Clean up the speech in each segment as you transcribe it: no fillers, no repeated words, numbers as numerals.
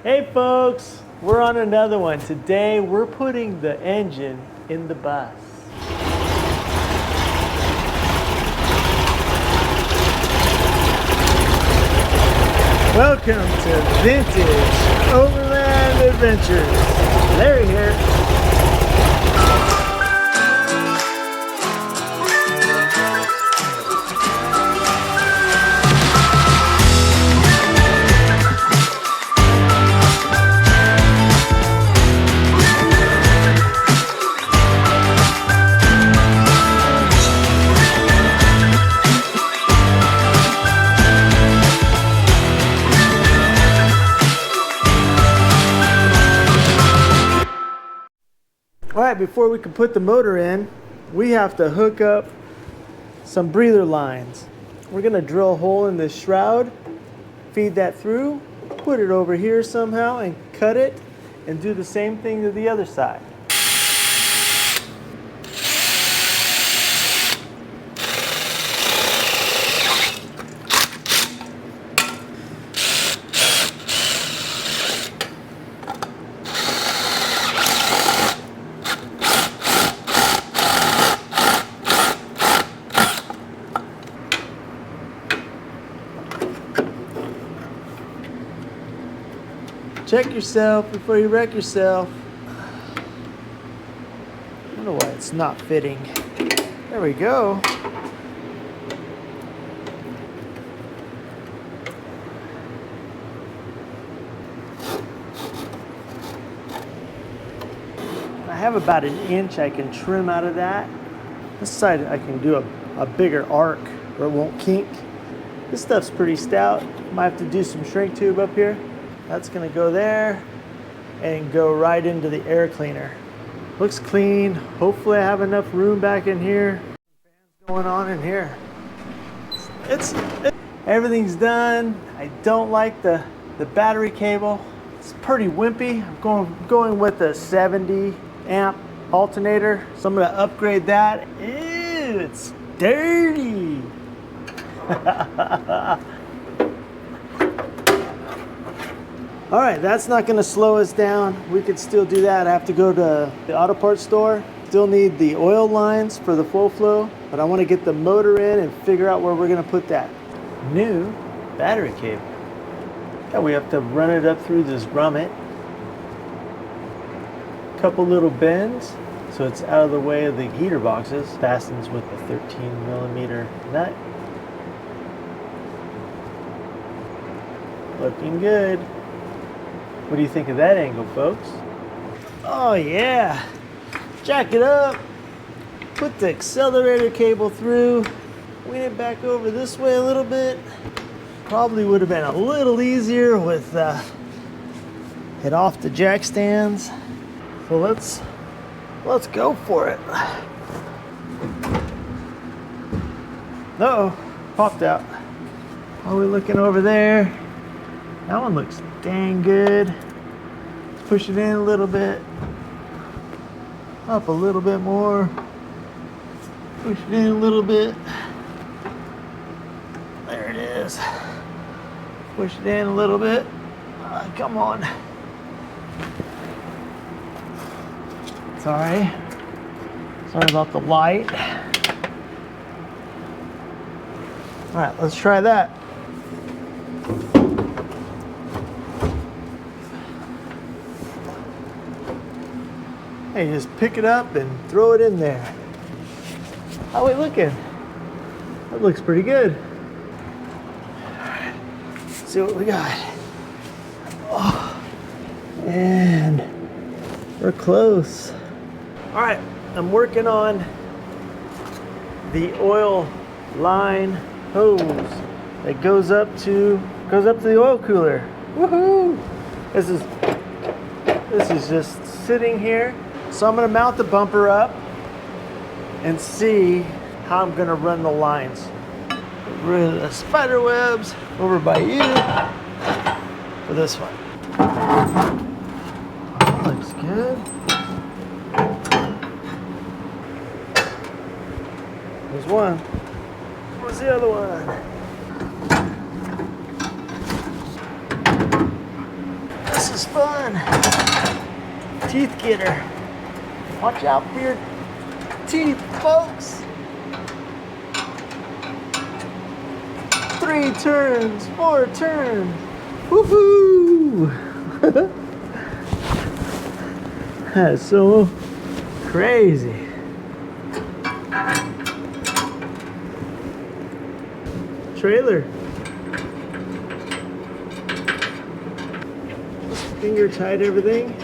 Hey folks, we're on another one. Today we're putting the engine in the bus. Welcome to Vintage Overland Adventures. Larry here. Alright, before we can put the motor in, we have to hook up some breather lines. We're going to drill a hole in this shroud, feed that through, put it over here somehow and cut it, and do the same thing to the other side. Check yourself before you wreck yourself. I don't know why it's not fitting. There we go. I have about an inch I can trim out of that. This side I can do a bigger arc where it won't kink. This stuff's pretty stout. Might have to do some shrink tube up here. That's gonna go there and go right into the air cleaner. Looks clean. Hopefully I have enough room back in here. Fans going on in here. Everything's done. I don't like the battery cable. It's pretty wimpy. I'm going with a 70 amp alternator. So I'm gonna upgrade that. Ew, it's dirty. All right, that's not gonna slow us down. We could still do that. I have to go to the auto parts store. Still need the oil lines for the full flow, but I wanna get the motor in and figure out where we're gonna put that new battery cable. Yeah, we have to run it up through this grommet. Couple little bends, so it's out of the way of the heater boxes. Fastens with a 13mm nut. Looking good. What do you think of that angle, folks? Oh yeah, jack it up, put the accelerator cable through, wing it back over this way a little bit. Probably would have been a little easier with it off the jack stands. So let's go for it. Uh-oh, popped out. Are we looking over there? That one looks dang good. Let's push it in a little bit. Up a little bit more. Push it in a little bit. There it is. Push it in a little bit. Come on. Sorry. Sorry about the light. All right, let's try that. Hey, just pick it up and throw it in there. How are we looking? That looks pretty good. All right, let's see what we got. Oh, and we're close. All right, I'm working on the oil line hose that goes up to the oil cooler. Woohoo! This is just sitting here. So I'm gonna mount the bumper up and see how I'm gonna run the lines. Get rid of the spider webs over by you for this one. Looks good. There's one. Where's the other one? This this is fun. Teeth getter. Watch out for your teeth, folks. 3 turns, 4 turns. Woohoo! That's so crazy. Trailer. Finger tight everything.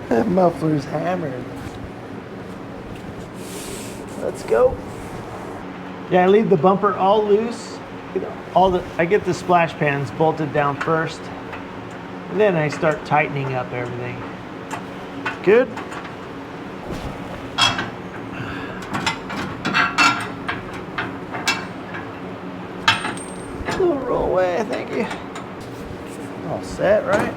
That muffler's hammered. Let's go. Yeah, I leave the bumper all loose. I get the splash pans bolted down first, and then I start tightening up everything. Good. Roll away, thank you. All set, right?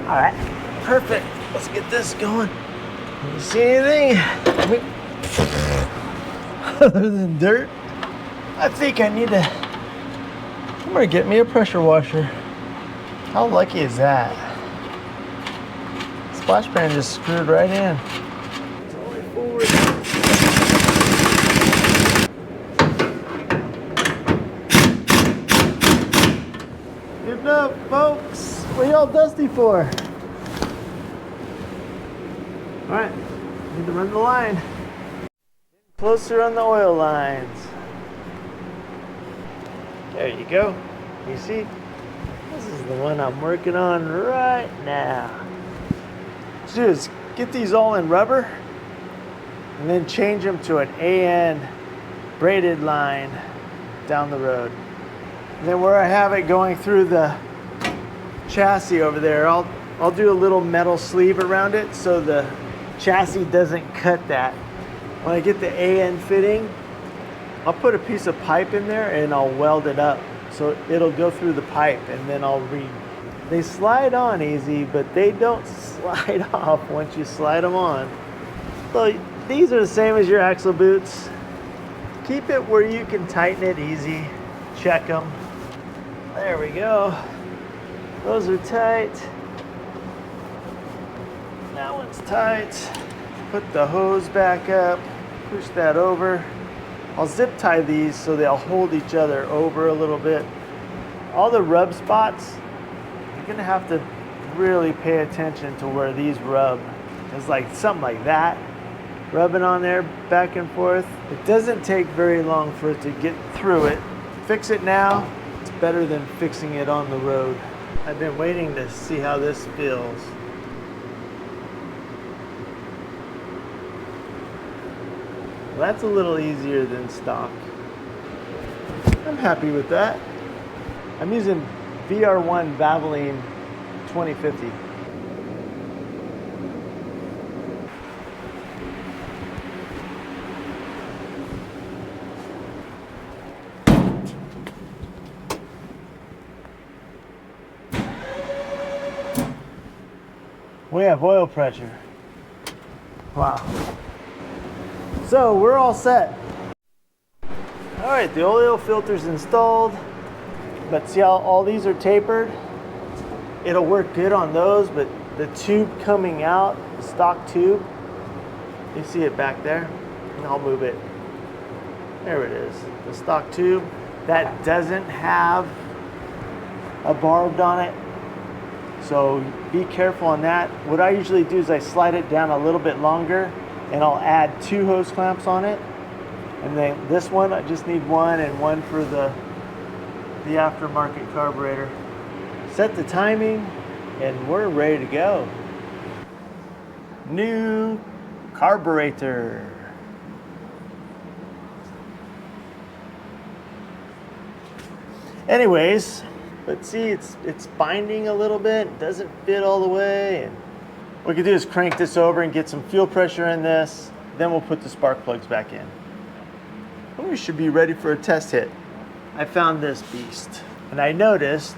All right, perfect. Let's get this going. Can you see anything other than dirt? I think I need to. I'm gonna get me a pressure washer. How lucky is that? Splash pan just screwed right in. It's only forward. Give it up, folks. What are y'all dusty for? All right, need to run the line. Closer on the oil lines. There you go. You see? This is the one I'm working on right now. What you do is get these all in rubber and then change them to an AN braided line down the road. And then where I have it going through the chassis over there, I'll do a little metal sleeve around it so the chassis doesn't cut that. When I get the AN fitting, I'll put a piece of pipe in there and I'll weld it up so it'll go through the pipe, and then they slide on easy, but they don't slide off once you slide them on. So these are the same as your axle boots. Keep it where you can tighten it easy. Check them. There we go. Those are tight. That one's tight. Put the hose back up. Push that over. I'll zip tie these so they'll hold each other over a little bit. All the rub spots, you're gonna have to really pay attention to where these rub. It's like something like that, rubbing on there back and forth. It doesn't take very long for it to get through it. Fix it now, it's better than fixing it on the road. I've been waiting to see how this feels. Well, that's a little easier than stock. I'm happy with that. I'm using VR1 Valvoline 2050. We have oil pressure. Wow. So we're all set. All right, the oil filter's installed, but see how all these are tapered? It'll work good on those, but the tube coming out, the stock tube, you see it back there? And I'll move it. There it is, the stock tube. That doesn't have a barbed on it, so be careful on that. What I usually do is I slide it down a little bit longer, and I'll add 2 hose clamps on it. And then this one, I just need one, and one for the aftermarket carburetor. Set the timing, and we're ready to go. New carburetor. Anyways, let's see, it's binding a little bit. It doesn't fit all the way. And what we can do is crank this over and get some fuel pressure in this. Then we'll put the spark plugs back in. And we should be ready for a test hit. I found this beast, and I noticed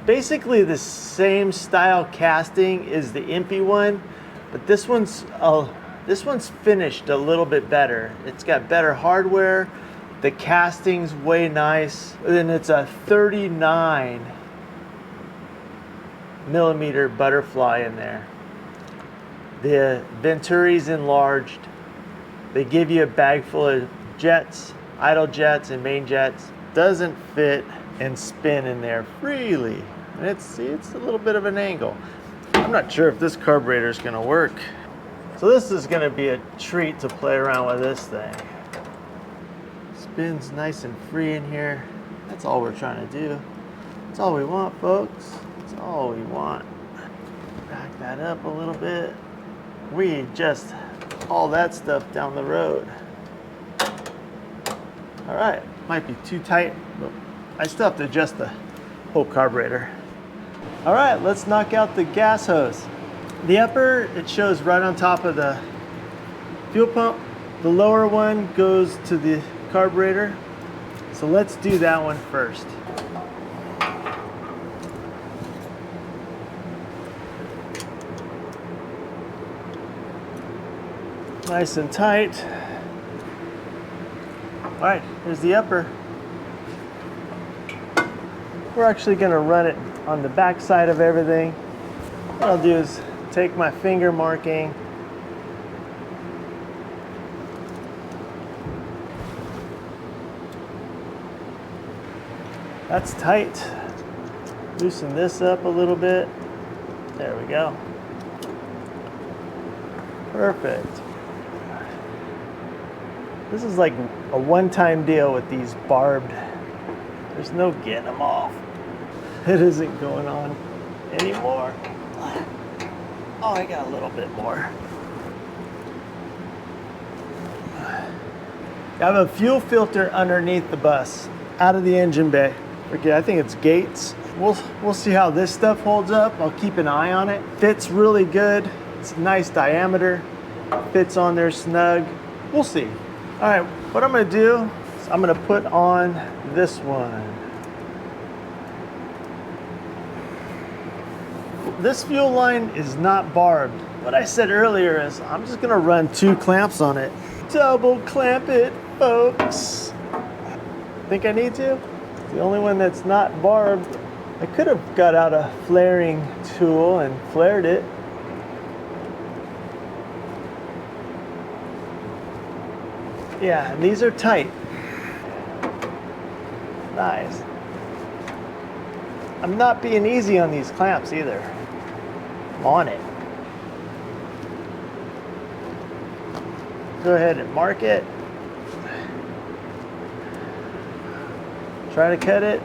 basically the same style casting is the Impy one, but this one's This one's finished a little bit better. It's got better hardware. The casting's way nice. And it's a 39mm butterfly in there. The Venturi's enlarged. They give you a bag full of jets, idle jets and main jets. Doesn't fit and spin in there freely. And it's a little bit of an angle. I'm not sure if this carburetor is gonna work. So this is gonna be a treat to play around with this thing. Spins nice and free in here. That's all we're trying to do. That's all we want, folks. That's all we want. Back that up a little bit. We just all that stuff down the road. All right, might be too tight, but I still have to adjust the whole carburetor. All right, let's knock out the gas hose. The upper, it shows right on top of the fuel pump. The lower one goes to the carburetor. So let's do that one first. Nice and tight. All right, here's the upper. We're actually gonna run it on the back side of everything. What I'll do is take my finger marking. That's tight. Loosen this up a little bit. There we go. Perfect. This is like a one-time deal with these barbed. There's no getting them off. It isn't going on anymore. Oh, I got a little bit more. I have a fuel filter underneath the bus, out of the engine bay. Okay, I think it's Gates. We'll see how this stuff holds up. I'll keep an eye on it. Fits really good. It's a nice diameter. Fits on there snug. We'll see. All right, what I'm gonna do is I'm gonna put on this one. This fuel line is not barbed. What I said earlier is I'm just gonna run 2 clamps on it. Double clamp it, folks. Think I need to? It's the only one that's not barbed. I could have got out a flaring tool and flared it. Yeah, and these are tight. Nice. I'm not being easy on these clamps either. I'm on it. Go ahead and mark it. Try to cut it.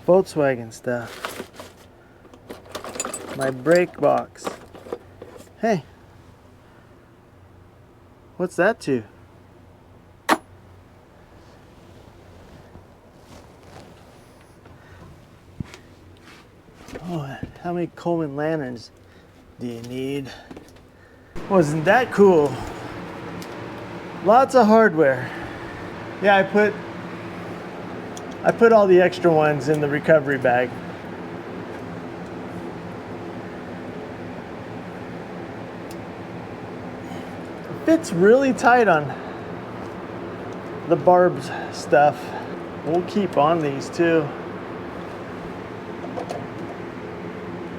Volkswagen stuff. My brake box. Hey, what's that to? Oh, how many Coleman lanterns do you need? Wasn't that cool? Lots of hardware. Yeah, I put all the extra ones in the recovery bag. It fits really tight on the barbed stuff. We'll keep on these too.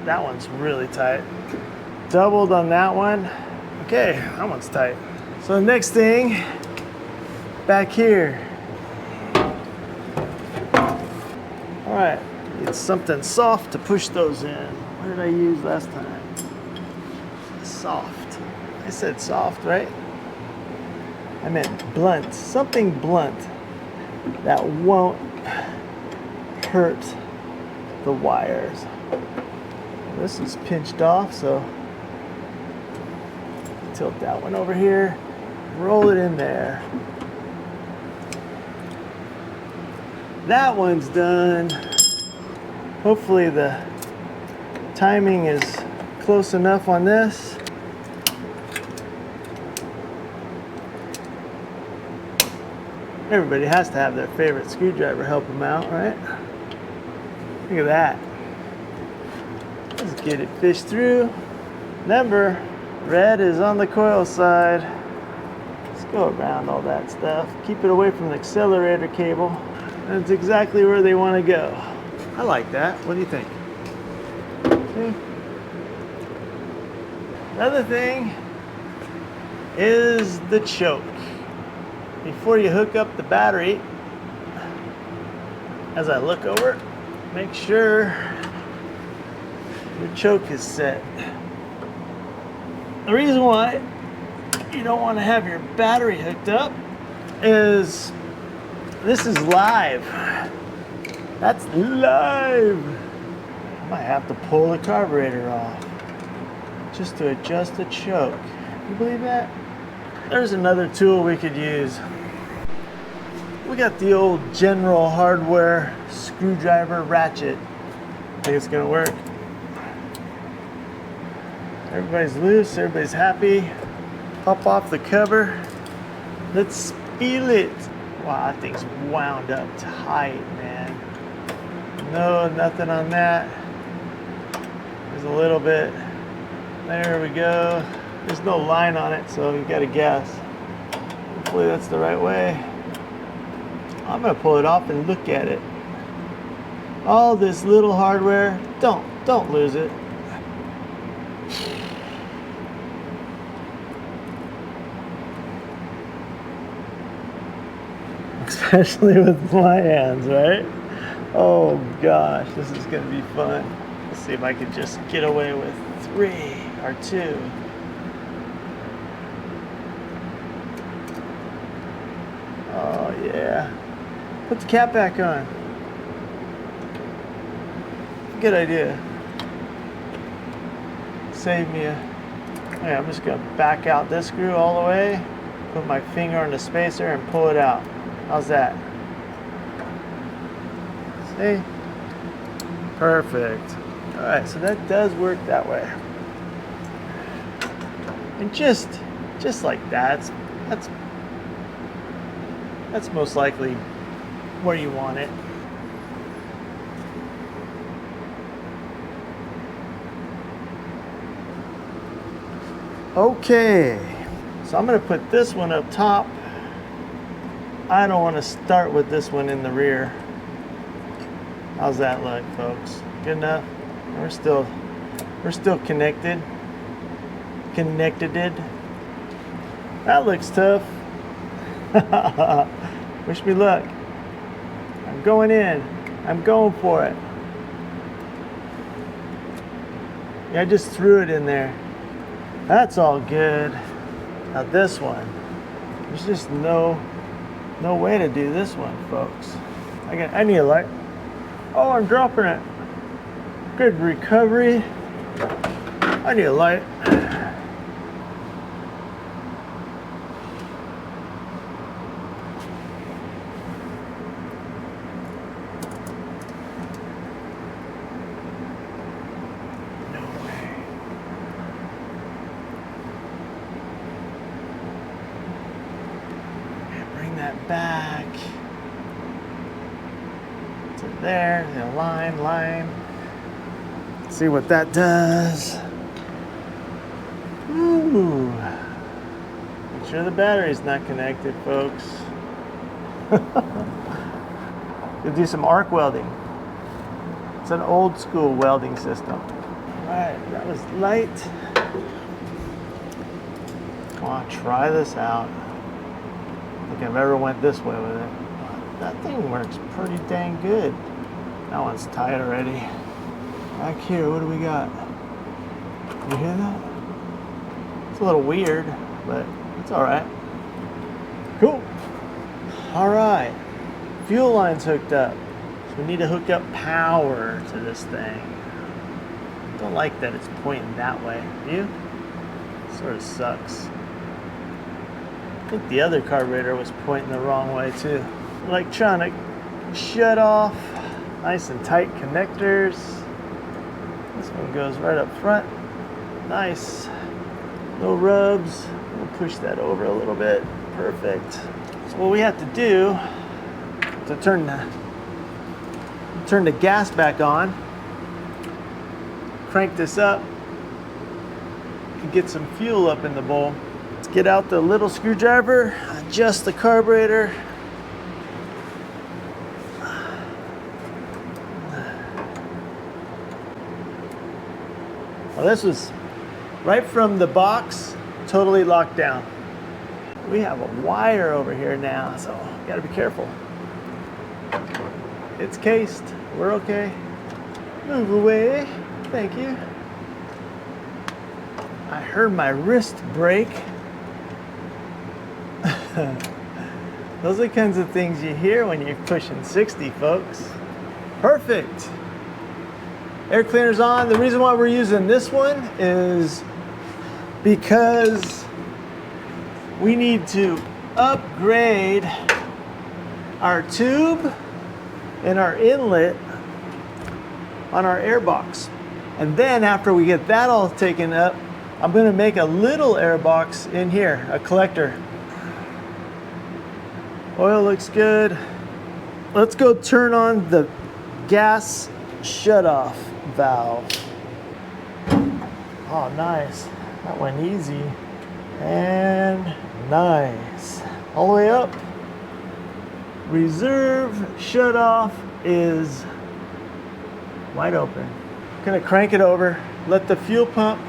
That one's really tight. Doubled on that one. Okay, that one's tight. So the next thing, back here. All right, need something soft to push those in. What did I use last time? Soft. I said soft, right? I meant blunt. Something blunt that won't hurt the wires. This is pinched off, so tilt that one over here, roll it in there. That one's done. Hopefully the timing is close enough on this. Everybody has to have their favorite screwdriver help them out, right? Look at that. Let's get it fished through. Remember, red is on the coil side. Let's go around all that stuff. Keep it away from the accelerator cable. That's exactly where they want to go. I like that. What do you think? See? Another thing is the choke. Before you hook up the battery, as I look over, make sure your choke is set. The reason why you don't want to have your battery hooked up is this is live. That's live. I might have to pull the carburetor off just to adjust the choke. You believe that? There's another tool we could use. We got the old General Hardware screwdriver ratchet. Think it's gonna work. Everybody's loose, everybody's happy. Pop off the cover. Let's feel it. Wow, that thing's wound up tight, man. No, nothing on that. There's a little bit. There we go. There's no line on it, so you gotta guess. Hopefully that's the right way. I'm gonna pull it off and look at it. All this little hardware, don't lose it. Especially with my hands, right? Oh gosh, this is gonna be fun. Let's see if I can just get away with 3 or 2. Oh yeah. Put the cap back on. Good idea. Save me a... Okay, I'm just gonna back out this screw all the way, put my finger on the spacer and pull it out. How's that? See? Perfect. Alright, so that does work that way. And just like that, that's most likely where you want it. Okay, so I'm going to put this one up top. I don't want to start with this one in the rear. How's that look, folks? Good enough? We're still connected. That looks tough. Wish me luck. I'm going in. I'm going for it. Yeah, I just threw it in there. That's all good. Now this one. There's just no way to do this one, folks. I need a light. Oh, I'm dropping it. Good recovery. I need a light. Back to there, the line. See what that does. Ooh. Make sure the battery's not connected, folks. You'll do some arc welding. It's an old school welding system. All right, that was light. Come on, try this out. I don't think I've ever went this way with it. That thing works pretty dang good. That one's tight already. Back here, what do we got? You hear that? It's a little weird, but it's all right. Cool. All right, fuel line's hooked up. So we need to hook up power to this thing. Don't like that it's pointing that way. Do you? Sort of sucks. I think the other carburetor was pointing the wrong way too. Electronic shut off. Nice and tight connectors. This one goes right up front. Nice. No rubs. We'll push that over a little bit. Perfect. what we have to do to turn the gas back on, crank this up, and get some fuel up in the bowl. Let's get out the little screwdriver, adjust the carburetor. Well, this was right from the box, totally locked down. We have a wire over here now, so you gotta be careful. It's cased, we're okay. Move away, thank you. I heard my wrist break. Those are the kinds of things you hear when you're pushing 60, folks. Perfect. Air cleaner's on. The reason why we're using this one is because we need to upgrade our tube and our inlet on our air box. And then after we get that all taken up, I'm going to make a little air box in here, a collector. Oil looks good. Let's go turn on the gas shutoff valve. Oh, nice. That went easy. And nice. All the way up. Reserve shutoff is wide open. Gonna crank it over, let the fuel pump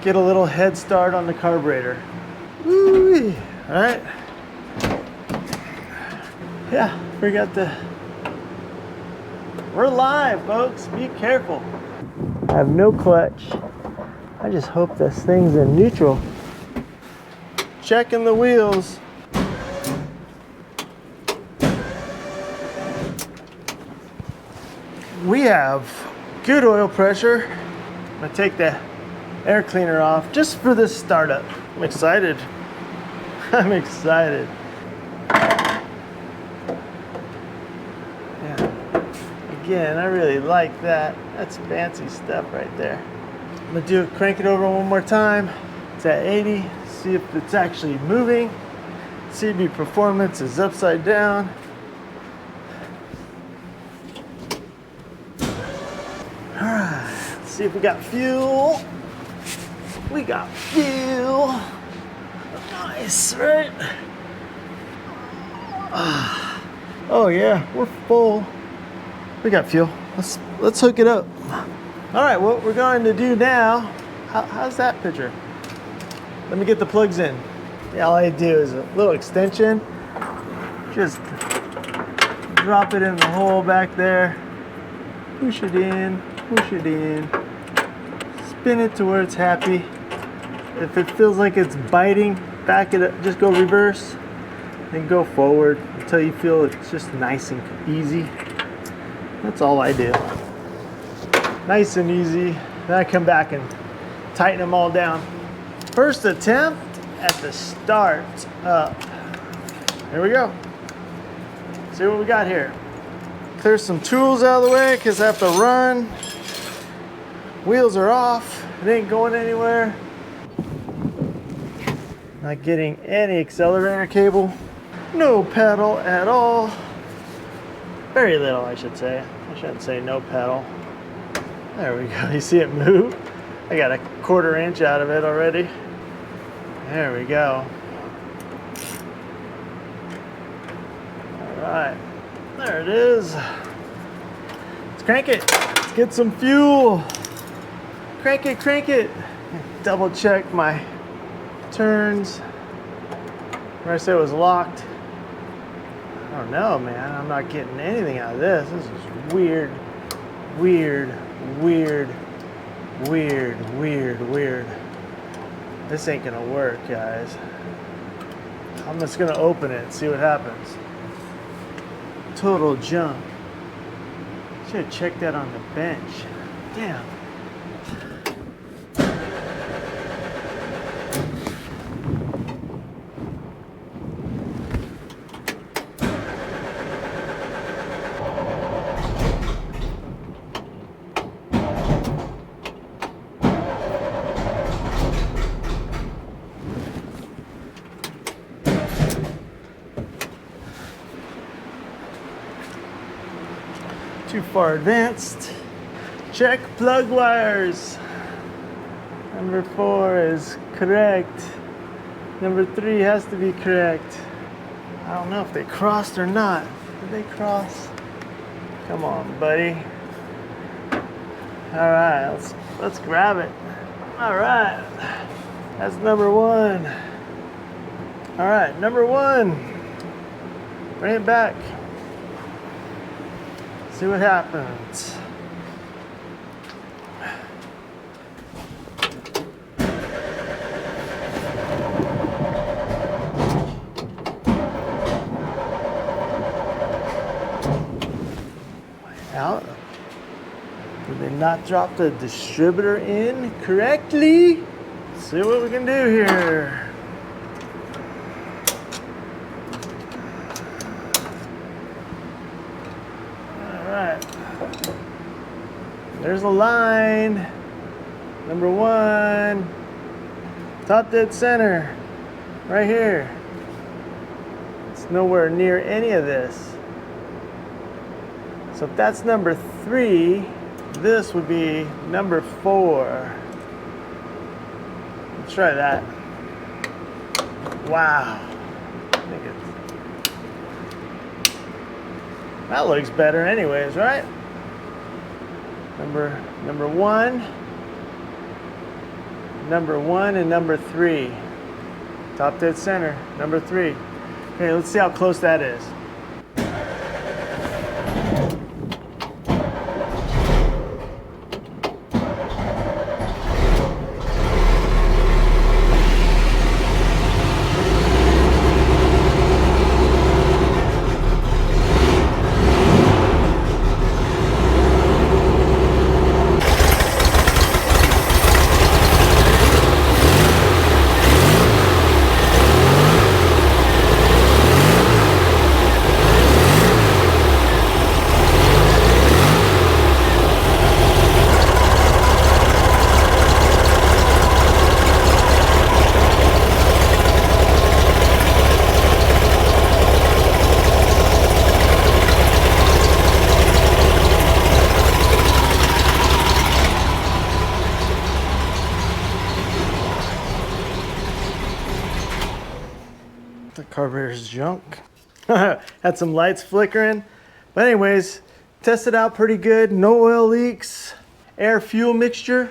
get a little head start on the carburetor. Woo-wee. All right. Yeah, we're live, folks. Be careful. I have no clutch. I just hope this thing's in neutral. Checking the wheels. We have good oil pressure. I'm gonna take the air cleaner off just for this startup. I'm excited. I'm excited. Yeah. Again, I really like that. That's fancy stuff right there. I'm gonna crank it over one more time. It's at 80. See if it's actually moving. CB performance is upside down. Alright, let's see if we got fuel. We got fuel. Nice, right? Oh yeah, we're full. We got fuel. Let's hook it up. Alright, what we're going to do now, how's that picture? Let me get the plugs in. Yeah, all I do is a little extension. Just drop it in the hole back there. Push it in, spin it to where it's happy. If it feels like it's biting, back it up, just go reverse, then go forward until you feel it's just nice and easy. That's all I do. Nice and easy. Then I come back and tighten them all down. First attempt at the start up. Here we go. See what we got here. Clear some tools out of the way because I have to run. Wheels are off. It ain't going anywhere. Not getting any accelerator cable. No pedal at all. Very little, I should say. I shouldn't say no pedal. There we go. You see it move? I got a 1/4 inch out of it already. There we go. All right. There it is. Let's crank it. Let's get some fuel. Crank it, crank it. Double check my turns. Where I said it was locked. I don't know, man. I'm not getting anything out of this. This is weird, weird, weird, weird, weird, weird. This ain't gonna work, guys. I'm just gonna open it and see what happens. Total junk. Should have checked that on the bench. Damn. too far advanced. Check plug wires. Number 4 is correct. Number 3 has to be correct. I don't know if they crossed or not. Did they cross? Come on, buddy. All right, let's grab it. All right, that's number 1. All right, number 1. Bring it back. See what happens. Out. Did they not drop the distributor in correctly? Let's see what we can do here. All right. There's a line. Number 1. Top dead center. Right here. It's nowhere near any of this. So if that's number 3, this would be number 4. Let's try that. Wow. That looks better anyways, right? Number 1. Number 1 and number 3. Top dead center, number 3. Okay, let's see how close that is. The carburetor's junk. Had some lights flickering. But anyways, tested out pretty good. No oil leaks. Air fuel mixture.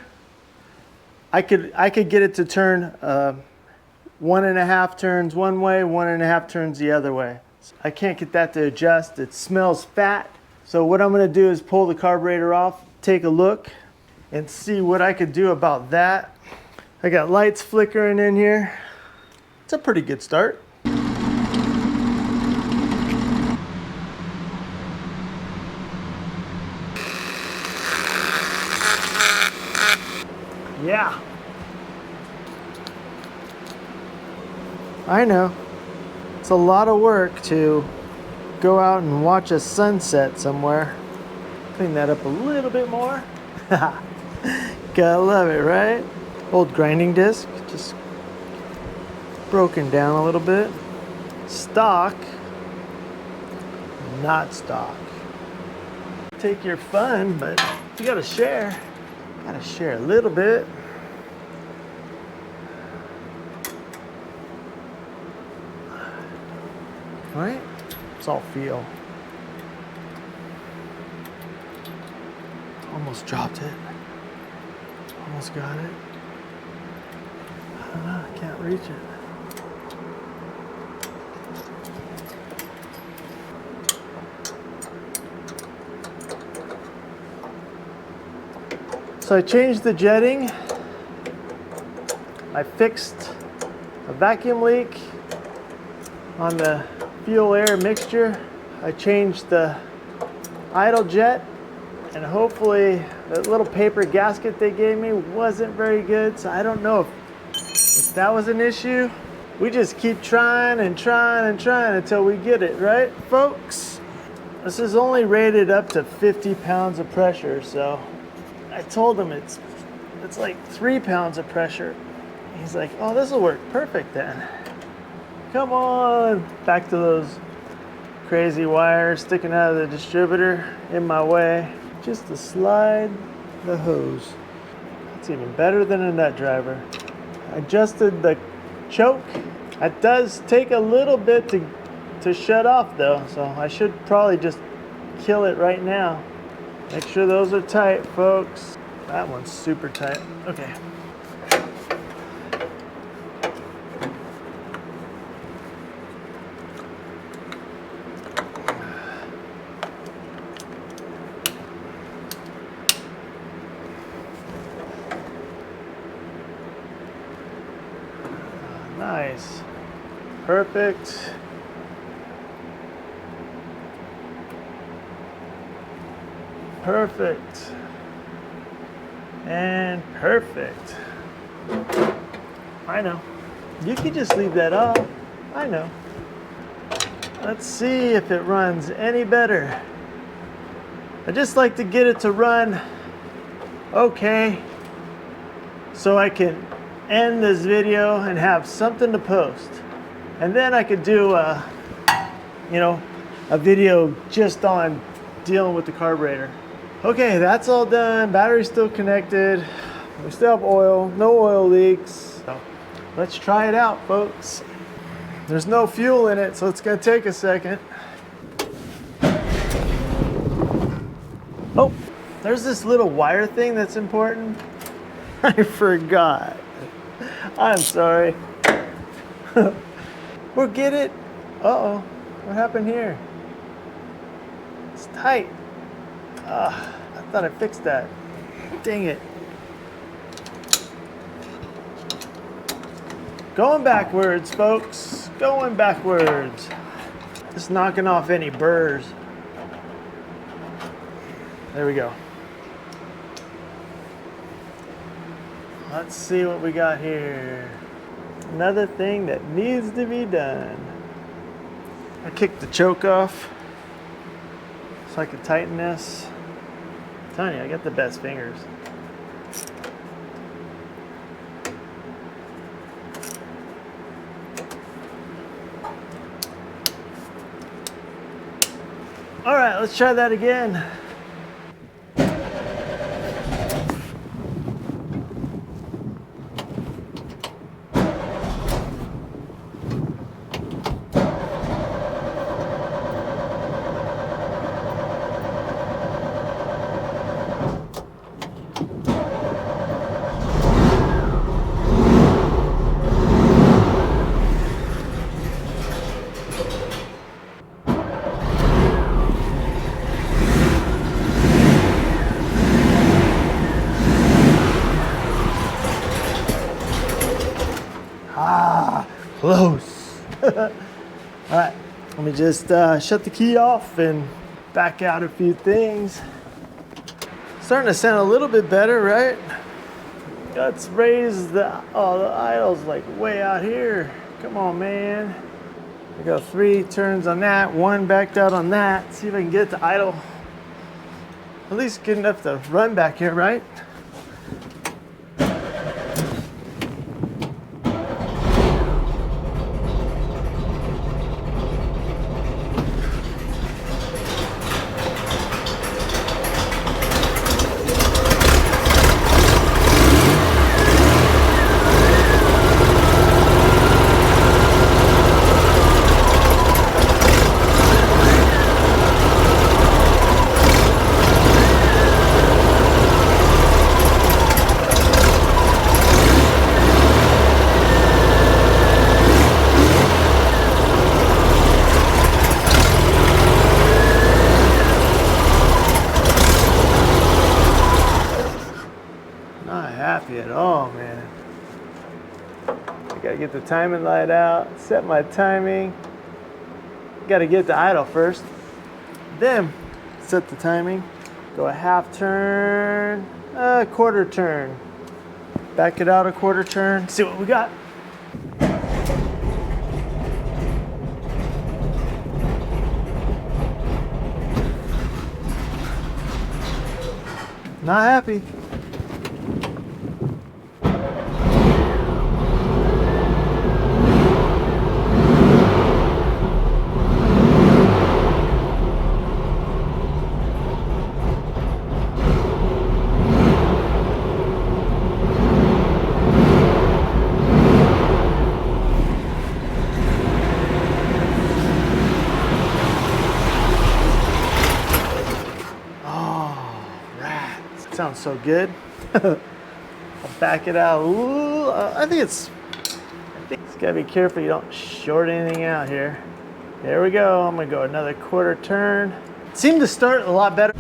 I could get it to turn 1.5 turns one way, 1.5 turns the other way. I can't get that to adjust. It smells fat. So what I'm gonna do is pull the carburetor off, take a look, and see what I could do about that. I got lights flickering in here. It's a pretty good start. Yeah. I know. It's a lot of work to go out and watch a sunset somewhere. Clean that up a little bit more. Gotta love it, right? Old grinding disc, just broken down a little bit. Stock, not stock. Take your fun, but you gotta share. Gotta share a little bit. All right, it's all feel. Almost dropped it. Almost got it. I don't know, I can't reach it. So I changed the jetting. I fixed a vacuum leak on the fuel air mixture. I changed the idle jet, and hopefully that little paper gasket they gave me wasn't very good, so I don't know if that was an issue. We just keep trying and trying and trying until we get it, right, folks? This is only rated up to 50 pounds of pressure, so I told him it's like 3 pounds of pressure. He's like, oh, this will work perfect then. Come on, back to those crazy wire sticking out of the distributor in my way. Just to slide the hose. It's even better than a nut driver. I adjusted the choke. It does take a little bit to shut off though, so I should probably just kill it right now. Make sure those are tight, folks. That one's super tight. Okay. Nice. Perfect. Perfect. And perfect. I know. You can just leave that off. I know. Let's see if it runs any better. I just like to get it to run okay so I can end this video and have something to post. And then I could do a video just on dealing with the carburetor. Okay, that's all done. Battery's still connected. We still have oil, no oil leaks. So let's try it out, folks. There's no fuel in it, so it's gonna take a second. Oh, there's this little wire thing that's important. I forgot. I'm sorry. We'll get it. Uh-oh, what happened here? It's tight. I thought I fixed that. Dang it. Going backwards, folks. Going backwards. Just knocking off any burrs. There we go. Let's see what we got here. Another thing that needs to be done. I kicked the choke off so I could tighten this. I'm telling you, I got the best fingers. All right, let's try that again. Close. All right, let me just shut the key off and back out a few things. Starting to sound a little bit better, right? Let's raise the idle's like way out here. Come on, man. I got 3 turns on that, 1 backed out on that. See if I can get it to idle. At least good enough to run back here, right? Happy at all, man. I gotta get the timing light out, set my timing. Gotta get the idle first, then set the timing. Go a half turn, a quarter turn. Back it out a quarter turn, see what we got. Not happy. sounds so good. I'll back it out. Ooh, I think it's gotta be careful you don't short anything out here. There we go. I'm gonna go another quarter turn. It seemed to start a lot better.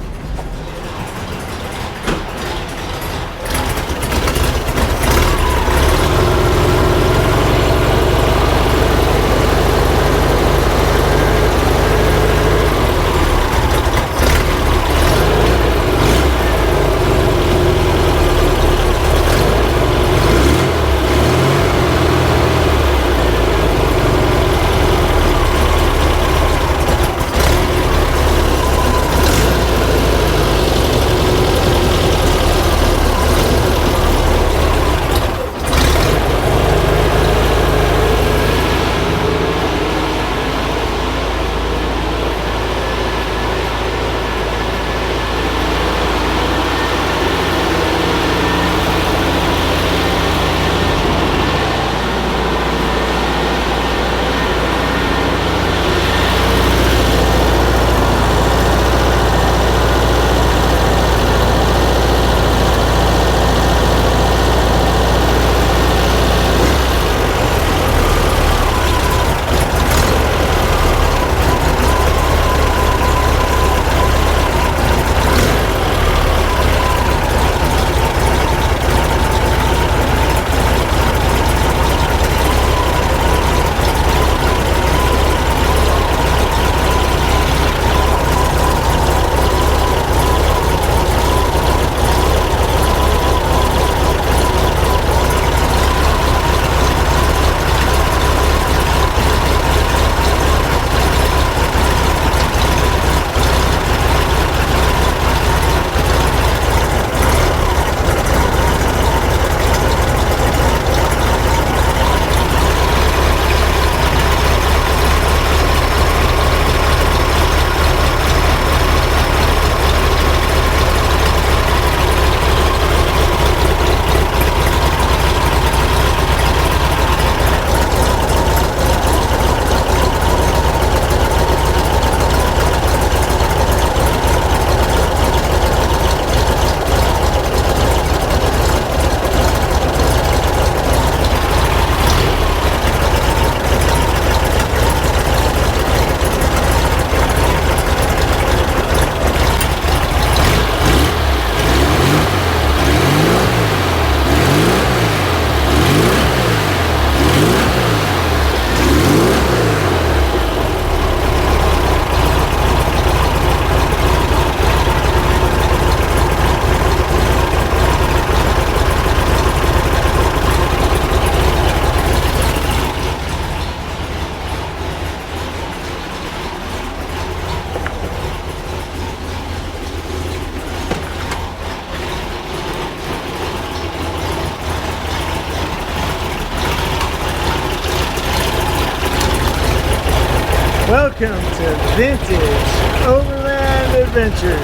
Welcome to Vintage Overland Adventures.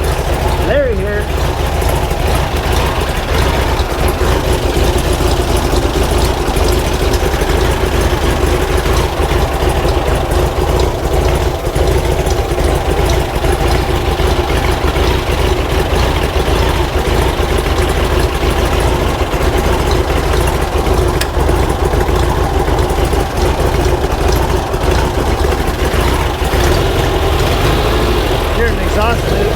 Larry here. Exhausted.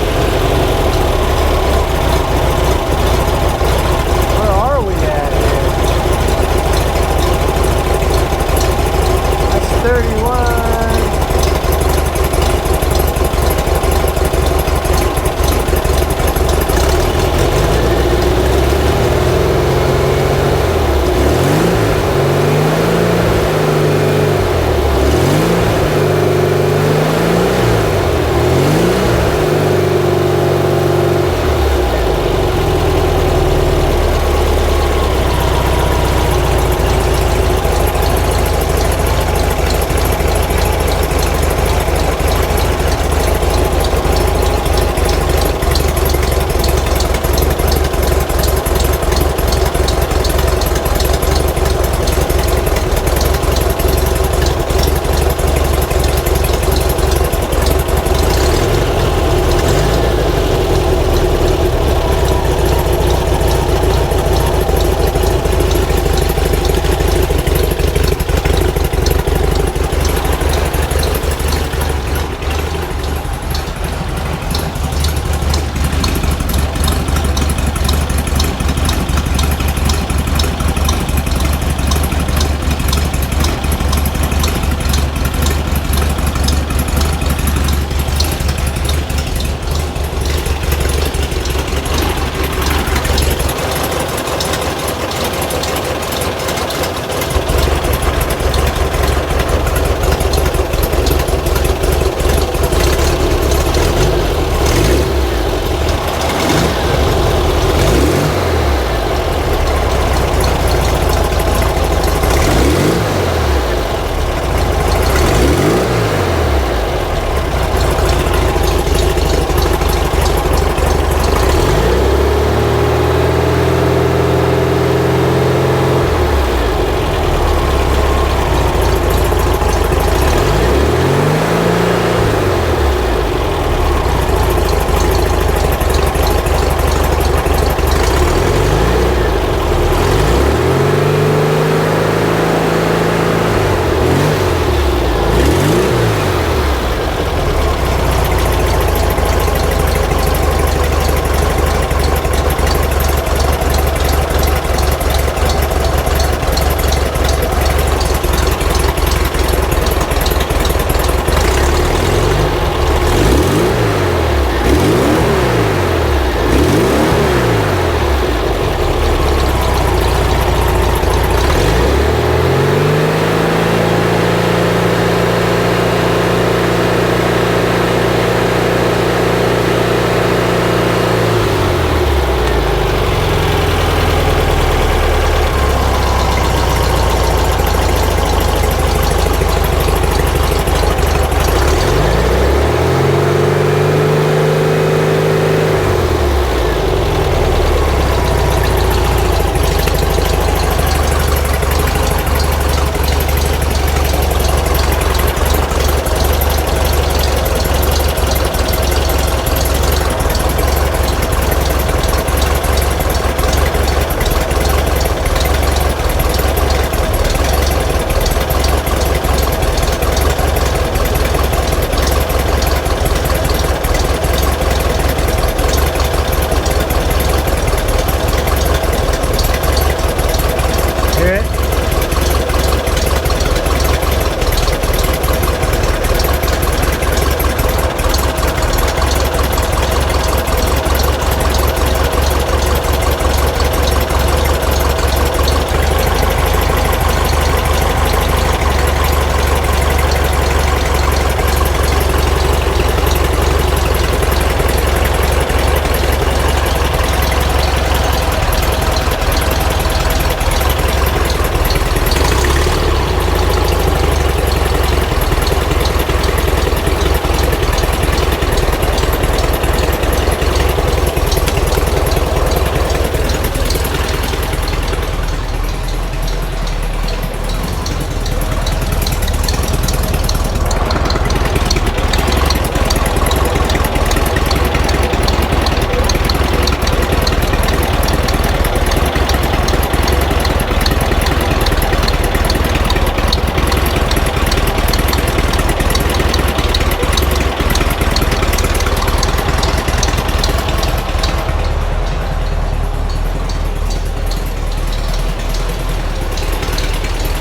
Hear it?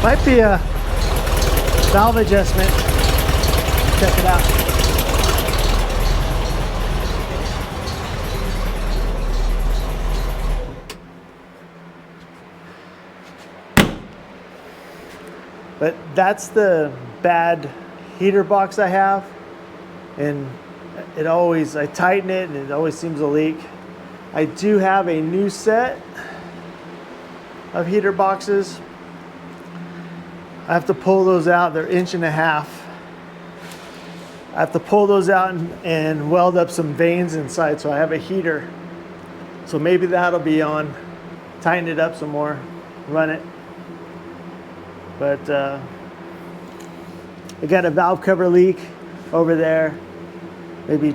Might be a valve adjustment. Check it out. But that's the bad heater box I have, and it always, I tighten it and it always seems to leak. I do have a new set of heater boxes. I have to pull those out. They're 1.5 inches. I have to pull those out and weld up some vanes inside so I have a heater. So maybe that'll be on. Tighten it up some more, run it. But I got a valve cover leak over there. Maybe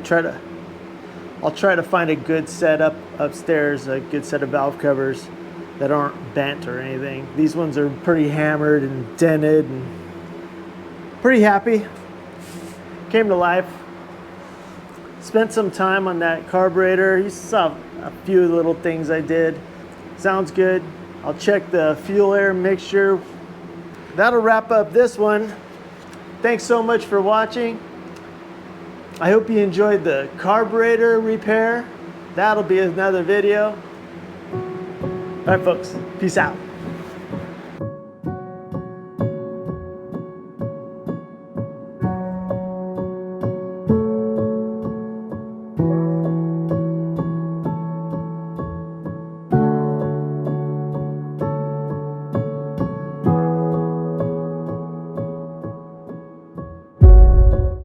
I'll try to find a good setup upstairs, a good set of valve covers that aren't bent or anything. These ones are pretty hammered and dented, and pretty happy. Came to life. Spent some time on that carburetor. You saw a few little things I did. Sounds good. I'll check the fuel air mixture. That'll wrap up this one. Thanks so much for watching. I hope you enjoyed the carburetor repair. That'll be another video. All right, folks, peace out.